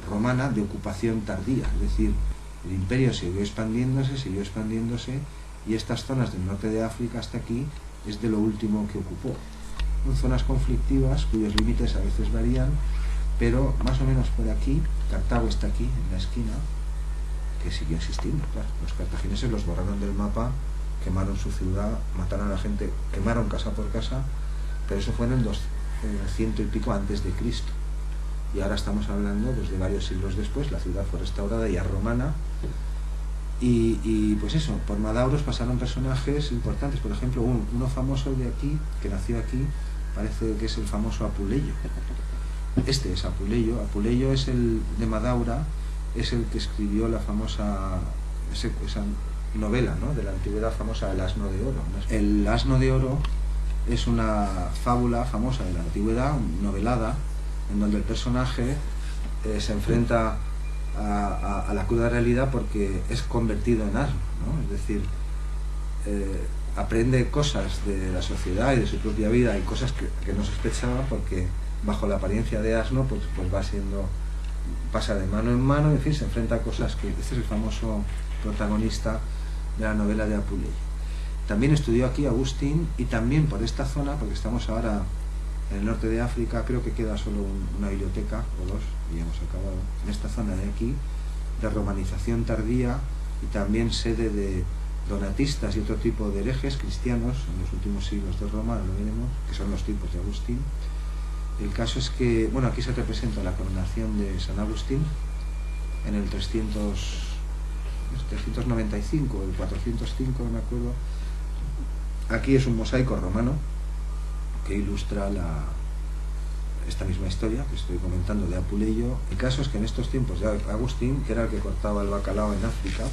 romana de ocupación tardía, es decir, el imperio siguió expandiéndose, y estas zonas del norte de África hasta aquí es de lo último que ocupó. Son zonas conflictivas cuyos límites a veces varían, pero más o menos por aquí, Cartago está aquí, en la esquina, que siguió existiendo, claro. Los cartagineses los borraron del mapa, quemaron su ciudad, mataron a la gente, quemaron casa por casa, pero eso fue en el 200 y pico antes de Cristo. Y ahora estamos hablando pues, de varios siglos después. La ciudad fue restaurada ya romana, y pues eso, por Madauros pasaron personajes importantes. Por ejemplo, uno famoso de aquí, que nació aquí, parece que es el famoso Apuleyo. Este es Apuleyo. Apuleyo es el de Madaura, es el que escribió la famosa esa novela, ¿no?, de la antigüedad famosa, El asno de oro. El asno de oro es una fábula famosa de la antigüedad, novelada, en donde el personaje se enfrenta a la cruda realidad porque es convertido en asno, ¿no? Es decir, aprende cosas de la sociedad y de su propia vida y cosas que no sospechaba, porque bajo la apariencia de asno pues pasa de mano en mano, en fin, se enfrenta a cosas que... Este es el famoso protagonista de la novela de Apuleyo. También estudió aquí Agustín, y también por esta zona, porque estamos ahora en el norte de África, creo que queda solo una biblioteca o dos, y hemos acabado. En esta zona de aquí, de romanización tardía, y también sede de donatistas y otro tipo de herejes cristianos en los últimos siglos de Roma, lo veremos, que son los tipos de Agustín. El caso es que, bueno, aquí se representa la coronación de San Agustín, en el 395, el 405, no me acuerdo. Aquí es un mosaico romano que ilustra esta misma historia que estoy comentando de Apuleyo. El caso es que en estos tiempos de Agustín, que era el que cortaba el bacalao en África,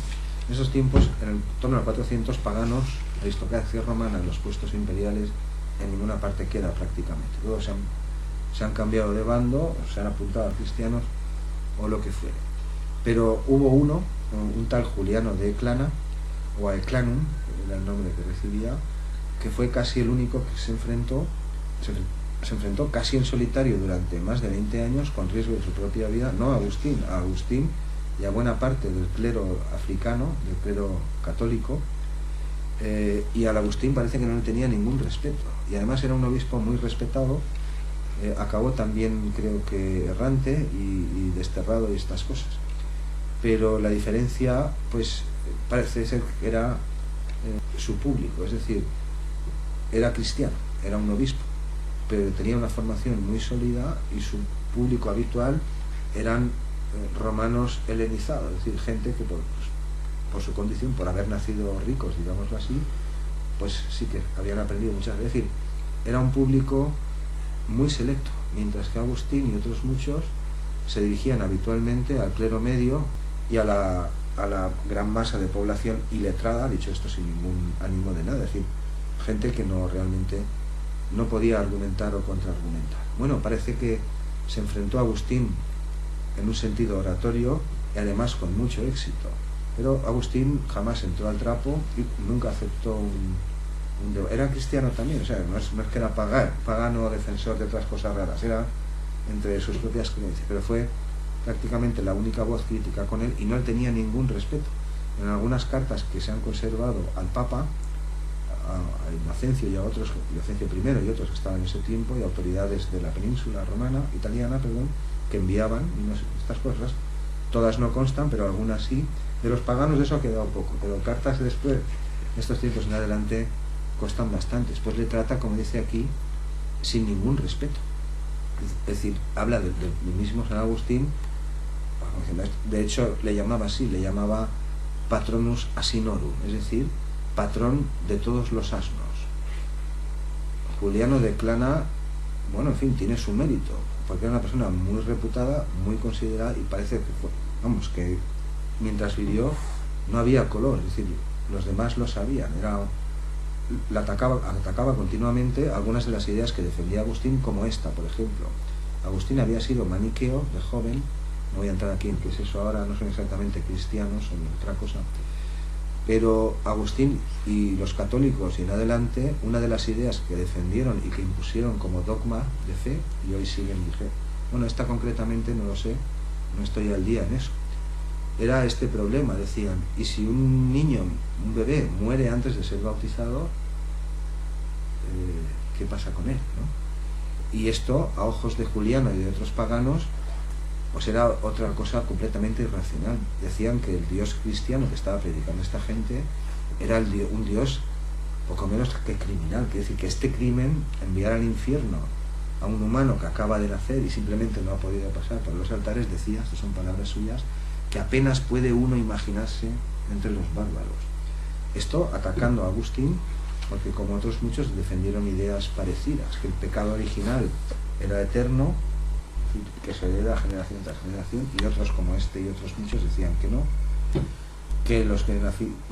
en esos tiempos, en el torno al 400, paganos, aristocracia romana en los puestos imperiales, en ninguna parte queda prácticamente. Todos se han cambiado de bando, se han apuntado a cristianos o lo que fuere. Pero hubo uno, un tal Juliano de Eclana, o Aeclanum, era el nombre que recibía, que fue casi el único que se enfrentó casi en solitario durante más de 20 años, con riesgo de su propia vida, no a Agustín y a buena parte del clero africano, del clero católico, y al Agustín parece que no le tenía ningún respeto, y además era un obispo muy respetado. Acabó también, creo que, errante y desterrado y estas cosas. Pero la diferencia, pues, parece ser que era su público, es decir, era cristiano, era un obispo, pero tenía una formación muy sólida y su público habitual eran romanos helenizados, es decir, gente que por su condición, por haber nacido ricos, digámoslo así, pues sí que habían aprendido muchas veces. Es decir, era un público muy selecto, mientras que Agustín y otros muchos se dirigían habitualmente al clero medio y a la gran masa de población iletrada, dicho esto sin ningún ánimo de nada, es decir, gente que realmente no podía argumentar o contraargumentar. Bueno, parece que se enfrentó a Agustín en un sentido oratorio y además con mucho éxito, pero Agustín jamás entró al trapo y nunca aceptó era cristiano también, o sea, no es que era pagano defensor de otras cosas raras, era entre sus propias creencias, pero fue prácticamente la única voz crítica con él y no le tenía ningún respeto. En algunas cartas que se han conservado al Papa, a Inocencio y a otros, Inocencio I y otros que estaban en ese tiempo, y autoridades de la península italiana, que enviaban, y estas cosas, todas no constan, pero algunas sí. De los paganos de eso ha quedado poco, pero cartas después, estos tiempos en adelante, costan bastantes. Pues le trata, como dice aquí, sin ningún respeto. Es decir, habla del mismo San Agustín, de hecho le llamaba patronus asinorum, es decir, patrón de todos los asnos. Juliano de Eclana, bueno, en fin, tiene su mérito, porque era una persona muy reputada, muy considerada, y parece que que mientras vivió no había color, es decir, los demás lo sabían, atacaba continuamente algunas de las ideas que defendía Agustín, como esta, por ejemplo. Agustín había sido maniqueo de joven, no voy a entrar aquí en qué es eso ahora, no son exactamente cristianos, son otra cosa, pero Agustín y los católicos y en adelante, una de las ideas que defendieron y que impusieron como dogma de fe, y hoy siguen vigentes, bueno, esta concretamente no lo sé, no estoy al día en eso, era este problema, decían, y si un niño, un bebé, muere antes de ser bautizado, ¿qué pasa con él, ¿no? Y esto, a ojos de Juliano y de otros paganos, pues era otra cosa completamente irracional. Decían que el Dios cristiano que estaba predicando esta gente era un Dios poco menos que criminal, que decir que este crimen, enviar al infierno a un humano que acaba de nacer y simplemente no ha podido pasar por los altares, decía, estas son palabras suyas, que apenas puede uno imaginarse entre los bárbaros. Esto atacando a Agustín, porque como otros muchos defendieron ideas parecidas, que el pecado original era eterno, que se hereda generación tras generación, y otros como este y otros muchos decían que no, que los que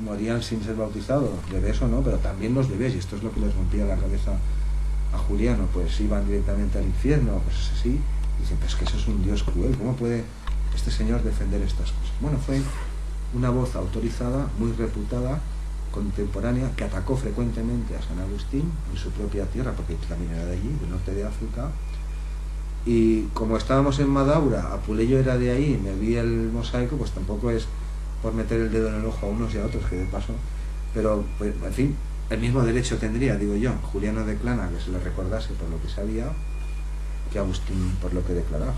morían sin ser bautizados, bebés o no, pero también los bebés, y esto es lo que les rompía la cabeza a Juliano, pues iban directamente al infierno, pues así, y dicen, pues que eso es un Dios cruel, ¿cómo puede este señor defender estas cosas? Bueno, fue una voz autorizada, muy reputada, contemporánea, que atacó frecuentemente a San Agustín en su propia tierra, porque también era de allí, del norte de África, y como estábamos en Madaura, Apuleyo era de ahí, me vi el mosaico, pues tampoco es por meter el dedo en el ojo a unos y a otros, que de paso, pero pues, en fin, el mismo derecho tendría, digo yo, Juliano de Eclana, que se le recordase por lo que sabía, que Agustín por lo que declaraba.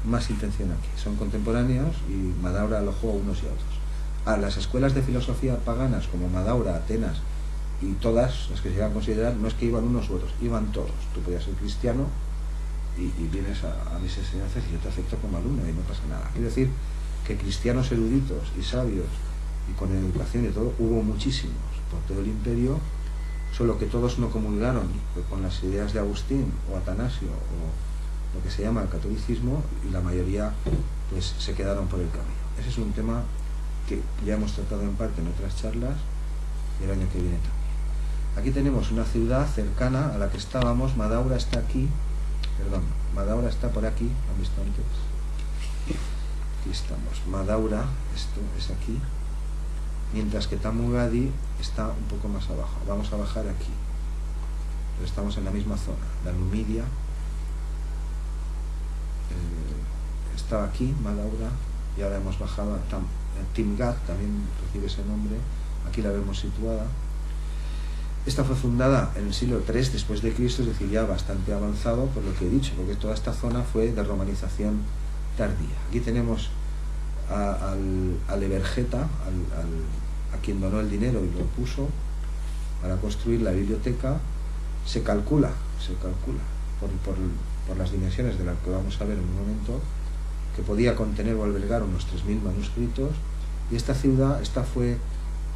Más intención aquí, son contemporáneos y Madaura alojó a unos y a otros. A las escuelas de filosofía paganas como Madaura, Atenas y todas las que se llegan a considerar, no es que iban unos u otros, iban todos. Tú podías ser cristiano y vienes a mis enseñanzas y yo te acepto como alumno y no pasa nada. Quiero decir que cristianos eruditos y sabios y con educación y todo, hubo muchísimos por todo el imperio, solo que todos no comulgaron con las ideas de Agustín o Atanasio o lo que se llama el catolicismo, y la mayoría pues se quedaron por el camino. Ese es un tema que ya hemos tratado en parte en otras charlas y el año que viene también. Aquí tenemos una ciudad cercana a la que estábamos. Madaura está aquí, perdón, Madaura está por aquí, ¿han visto antes? Aquí estamos, Madaura, esto es aquí, mientras que Tamugadi está un poco más abajo. Vamos a bajar aquí, pero estamos en la misma zona. La Numidia estaba aquí, Madaura, y ahora hemos bajado a Timgad, también recibe ese nombre. Aquí la vemos situada. Esta fue fundada en el siglo III después de Cristo, es decir, ya bastante avanzado por lo que he dicho, porque toda esta zona fue de romanización tardía. Aquí tenemos al Evergeta, a quien donó el dinero y lo puso para construir la biblioteca. Se calcula por las dimensiones de las que vamos a ver en un momento, que podía contener o albergar unos 3.000 manuscritos, y esta fue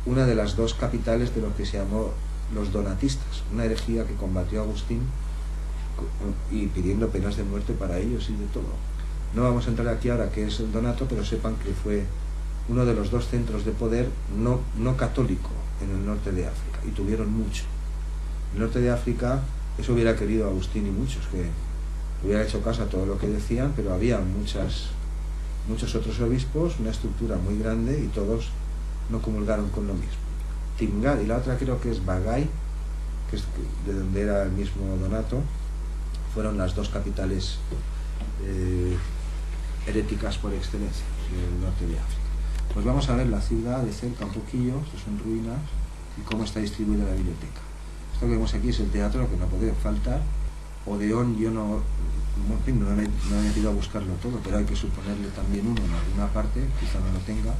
una de las dos capitales de lo que se llamó los donatistas, una herejía que combatió Agustín y pidiendo penas de muerte para ellos y de todo. No vamos a entrar aquí ahora qué es el donato, pero sepan que fue uno de los dos centros de poder no católico en el norte de África, y tuvieron mucho. En el norte de África, eso hubiera querido Agustín y muchos, que hubiera hecho caso a todo lo que decían, pero había muchos otros obispos, una estructura muy grande, y todos no comulgaron con lo mismo. Timgad y la otra creo que es Bagai, que es de donde era el mismo Donato, fueron las dos capitales heréticas por excelencia del norte de África. Pues vamos a ver la ciudad de cerca un poquillo, que son ruinas, y cómo está distribuida la biblioteca. Esto que vemos aquí es el teatro, que no puede faltar. Odeón, yo no he metido a buscarlo todo, pero hay que suponerle también uno en alguna parte, quizá no lo tenga.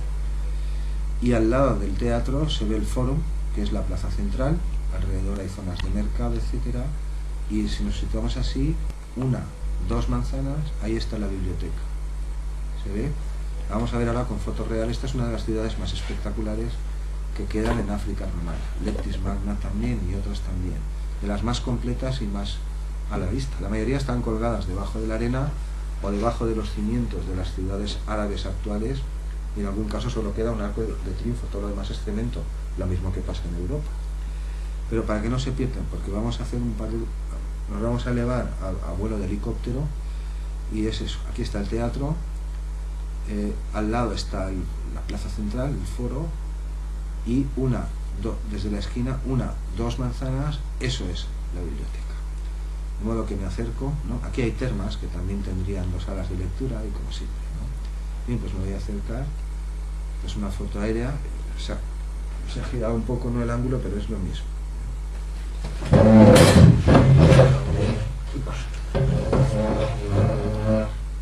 Y al lado del teatro se ve el Fórum, que es la plaza central. Alrededor hay zonas de mercado, etcétera. Y si nos situamos así, 2 manzanas, ahí está la biblioteca. ¿Se ve? Vamos a ver ahora con fotos reales. Esta es una de las ciudades más espectaculares que quedan en África romana. Leptis Magna también, y otras también. De las más completas y más a la vista. La mayoría están colgadas debajo de la arena o debajo de los cimientos de las ciudades árabes actuales, y en algún caso solo queda un arco de triunfo, todo lo demás es cemento, lo mismo que pasa en Europa. Pero para que no se pierdan, porque vamos a hacer nos vamos a elevar a vuelo de helicóptero, y es eso. Aquí está el teatro, al lado está la plaza central, el foro, y desde la esquina, 2 manzanas, eso es la biblioteca. De modo que me acerco, ¿no? Aquí hay termas que también tendrían 2 salas de lectura, y como siempre, ¿no? Bien, pues me voy a acercar. Es una foto aérea, se ha girado un poco, no el ángulo, pero es lo mismo.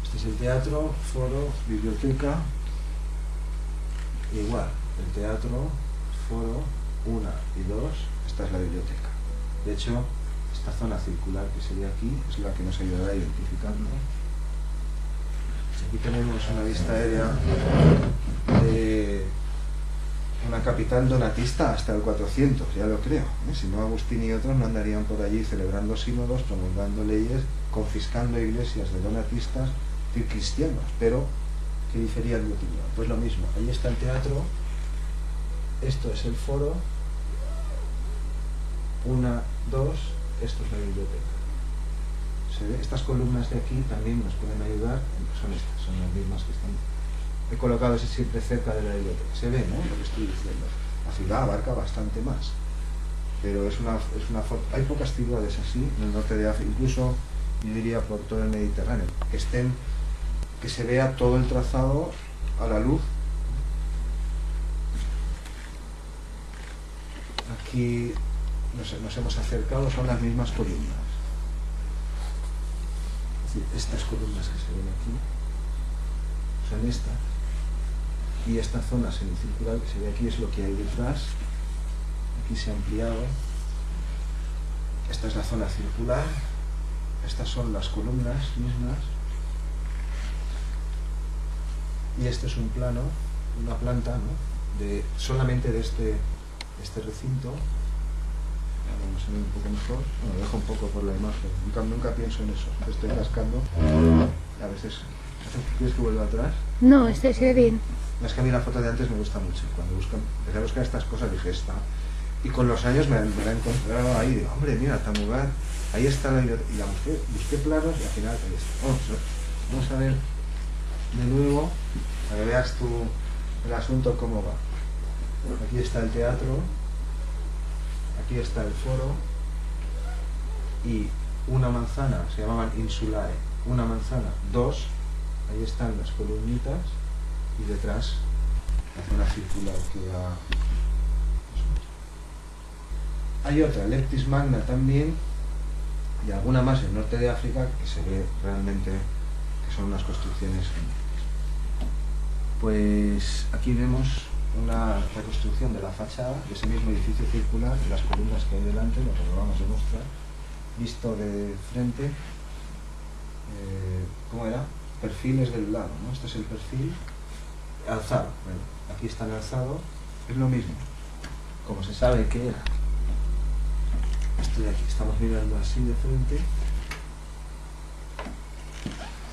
Este es el teatro, foro, biblioteca. Igual, el teatro, foro, 1 y 2, esta es la biblioteca. De hecho, esta zona circular que se ve aquí es la que nos ayudará a identificarlo. Aquí tenemos una vista aérea de una capital donatista hasta el 400, ya lo creo, ¿eh? Si no, Agustín y otros no andarían por allí celebrando sínodos, promulgando leyes, confiscando iglesias de donatistas y cristianos. Pero, ¿qué difería en mi opinión? Pues lo mismo. Ahí está el teatro, esto es el foro, 1, 2, esto es la biblioteca. ¿Se ve? Estas columnas de aquí también nos pueden ayudar, son las mismas que están. He colocado ese siempre cerca de la biblioteca. Se ve, ¿no? Lo que estoy diciendo. La ciudad abarca bastante más, pero es una foto. Hay pocas ciudades así en el norte de África, incluso yo diría por todo el Mediterráneo, que se vea todo el trazado a la luz. Aquí nos hemos acercado, son las mismas columnas. Es decir, estas columnas que se ven aquí son estas, y esta zona semicircular que se ve aquí es lo que hay detrás. Aquí se ha ampliado. Esta es la zona circular, estas son las columnas mismas, y este es un plano, una planta, ¿no?, solamente de este recinto. Vamos a ver un poco mejor. Bueno, lo dejo un poco por la imagen. Nunca pienso en eso. Estoy cascando. A veces. ¿Quieres que vuelva atrás? No, este se ve bien. Es que a mí la foto de antes me gusta mucho. Cuando empecé a buscar estas cosas dije esta. Y con los años me la he encontrado ahí. Digo, hombre, mira, Tamugar. Ahí está la biblioteca. Y la busqué planos y al final ahí está. Vamos a ver de nuevo, para que veas tú el asunto cómo va. Aquí está el teatro. Aquí está el foro y una manzana, se llamaban insulae, una manzana, dos, ahí están las columnitas y detrás la zona circular que hay otra, Leptis Magna también, y alguna más en el norte de África que se ve realmente que son unas construcciones. Pues aquí vemos una reconstrucción de la fachada de ese mismo edificio circular, de las columnas que hay delante, lo que vamos a mostrar, visto de frente. ¿Cómo era? Perfiles del lado, ¿no? Este es el perfil alzado. Bueno, aquí está el alzado, es lo mismo, como se sabe que era. Esto de aquí, estamos mirando así de frente.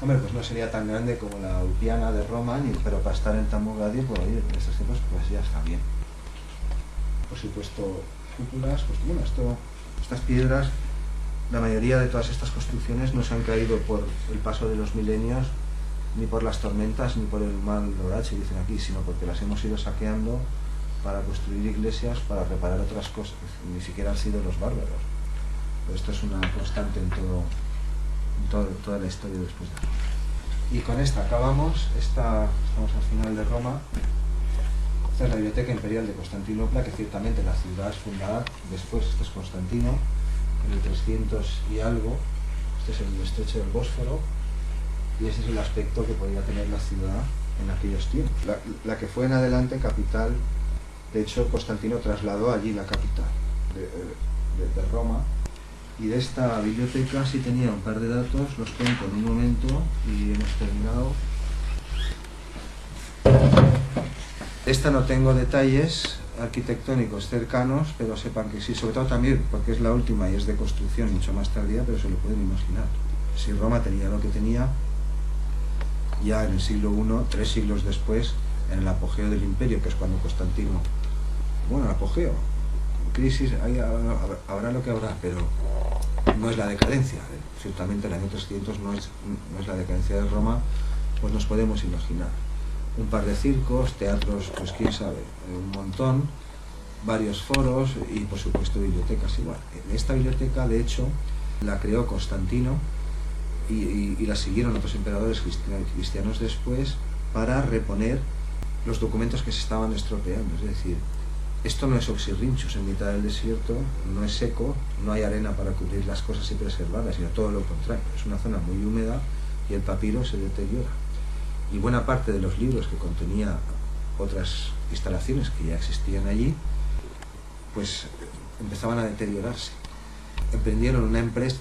Hombre, pues no sería tan grande como la Ulpiana de Roma, pero para estar en Tamugadio, pues oye, en estos tiempos pues ya está bien. Por supuesto, cúpulas, pues bueno, estas piedras, la mayoría de todas estas construcciones no se han caído por el paso de los milenios, ni por las tormentas, ni por el mal orache, dicen aquí, sino porque las hemos ido saqueando para construir iglesias, para reparar otras cosas, ni siquiera han sido los bárbaros. Pero esto es una constante en toda la historia después de Roma. Y con esta acabamos. Estamos al final de Roma. Esta es la Biblioteca Imperial de Constantinopla, que ciertamente la ciudad es fundada después. Este es Constantino, en el 300 y algo. Este es el estrecho del Bósforo, y ese es el aspecto que podía tener la ciudad en aquellos tiempos. La que fue en adelante capital. De hecho, Constantino trasladó allí la capital de Roma. Y de esta biblioteca sí tenía un par de datos, los cuento en un momento y hemos terminado. Esta no tengo detalles arquitectónicos cercanos, pero sepan que sí, sobre todo también porque es la última y es de construcción mucho más tardía, pero se lo pueden imaginar. Si Roma tenía lo que tenía, ya en el siglo I, 3 siglos después, en el apogeo del imperio, que es cuando Constantino, bueno, el apogeo, crisis, habrá lo que habrá, pero no es la decadencia. Ciertamente el año 300 no es la decadencia de Roma, pues nos podemos imaginar. Un par de circos, teatros, pues quién sabe, un montón, varios foros y por supuesto bibliotecas igual. Esta biblioteca, de hecho, la creó Constantino y la siguieron otros emperadores cristianos después para reponer los documentos que se estaban estropeando. Es decir, esto no es oxirrinchos en mitad del desierto, no es seco, no hay arena para cubrir las cosas y preservarlas, sino todo lo contrario. Es una zona muy húmeda y el papiro se deteriora. Y buena parte de los libros que contenía otras instalaciones que ya existían allí, pues empezaban a deteriorarse. Emprendieron una empresa,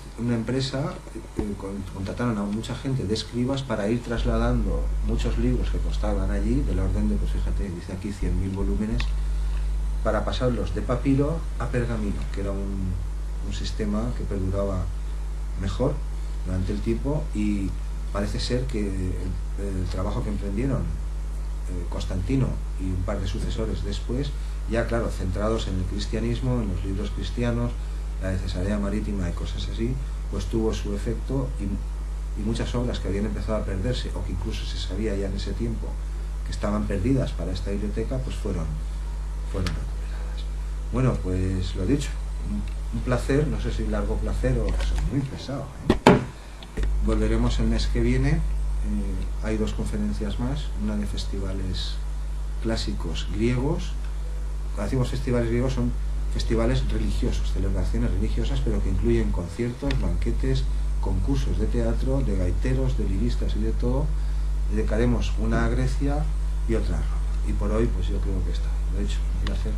contrataron a mucha gente de escribas para ir trasladando muchos libros que costaban allí, del orden de, pues fíjate, dice aquí 100.000 volúmenes, para pasarlos de papiro a pergamino, que era un sistema que perduraba mejor durante el tiempo, y parece ser que el trabajo que emprendieron Constantino y un par de sucesores después, ya claro, centrados en el cristianismo, en los libros cristianos, la de Cesarea Marítima y cosas así, pues tuvo su efecto, y muchas obras que habían empezado a perderse, o que incluso se sabía ya en ese tiempo que estaban perdidas para esta biblioteca, pues fueron recuperadas. Bueno, pues lo dicho, un placer, no sé si largo placer o soy muy pesado, Volveremos el mes que viene. Hay 2 conferencias más, una de festivales clásicos griegos. Cuando decimos festivales griegos son festivales religiosos, celebraciones religiosas, pero que incluyen conciertos, banquetes, concursos de teatro, de gaiteros, de liristas y de todo. Dedicaremos una a Grecia y otra a Roma. Y por hoy, pues yo creo que está. Lo he dicho, un placer.